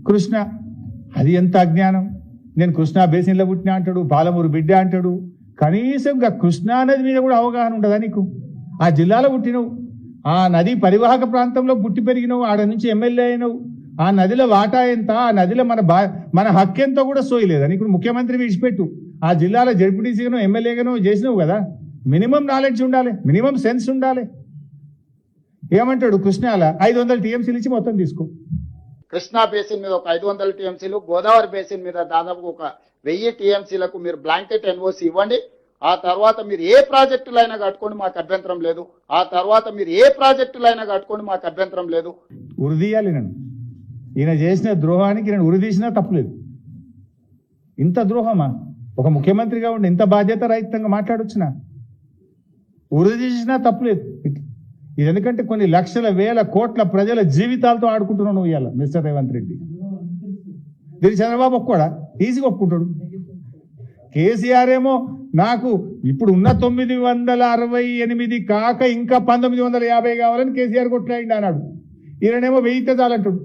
కృష్ణ అది ఎంత అజ్ఞానం. నేను కృష్ణా బేసిన్లో పుట్టినా అంటాడు, పాలమూరు బిడ్డ అంటాడు. కనీసం కృష్ణా నది మీద కూడా అవగాహన ఉండదా నీకు? ఆ జిల్లాలో పుట్టినవు, ఆ నది పరివాహక ప్రాంతంలో పుట్టి పెరిగినవు, ఆడ నుంచి ఎమ్మెల్యే అయినవు. ఆ నదిలో వాటా ఎంత, ఆ నదిలో మన హక్కు ఎంతో కూడా సోయలేదా నీకు? ముఖ్యమంత్రి విడిచిపెట్టు, ఆ జిల్లాలో జడ్పీటీసీగానో ఎమ్మెల్యేగానో చేసినావు కదా. మినిమం నాలెడ్జ్ ఉండాలి, మినిమం సెన్స్ ఉండాలి. ఏమంటాడు కృష్ణాల 500 టీఎంసీలు ఇచ్చి మొత్తం తీసుకో. కృష్ణా బేసిన్ మీద ఒక 500 టీఎంసీలు, గోదావరి బేసిన్ మీద దాదాపు ఒక 1000 టీఎంసీలకు మీరు బ్లాంకెట్ ఎన్ఓసి ఇవ్వండి. ఆ తర్వాత మీరు ఏ ప్రాజెక్టులైనా కట్టుకోండి, మాకు అభ్యంతరం లేదు. ఆ తర్వాత మీరు ఏ ప్రాజెక్టులైనా కట్టుకోండి, మాకు అభ్యంతరం లేదు. ఉరిదీయాలి నన్ను. ఈయన చేసిన ద్రోహానికి నేను ఉరిదీసినా తప్పులేదు. ఇంత ద్రోహమా? ఒక ముఖ్యమంత్రిగా ఉండి ఇంత బాధ్యత రహితంగా మాట్లాడొచ్చునా? ఉరిదీసినా తప్పులేదు. ఇది ఎందుకంటే కొన్ని లక్షల వేల కోట్ల ప్రజల జీవితాలతో ఆడుకుంటున్నావు నువ్వు ఇవాళ మిస్టర్ రేవంత్ రెడ్డి. దీన్ని చంద్రబాబు ఒక్కడా ఈజీగా ఒప్పుకుంటాడు. కేసీఆర్ ఏమో నాకు ఇప్పుడు ఉన్న 968 కాక ఇంకా 1950 కావాలని కేసీఆర్ కొట్లాడి అన్నాడు. ఈయనేమో 1000 చాలంటాడు.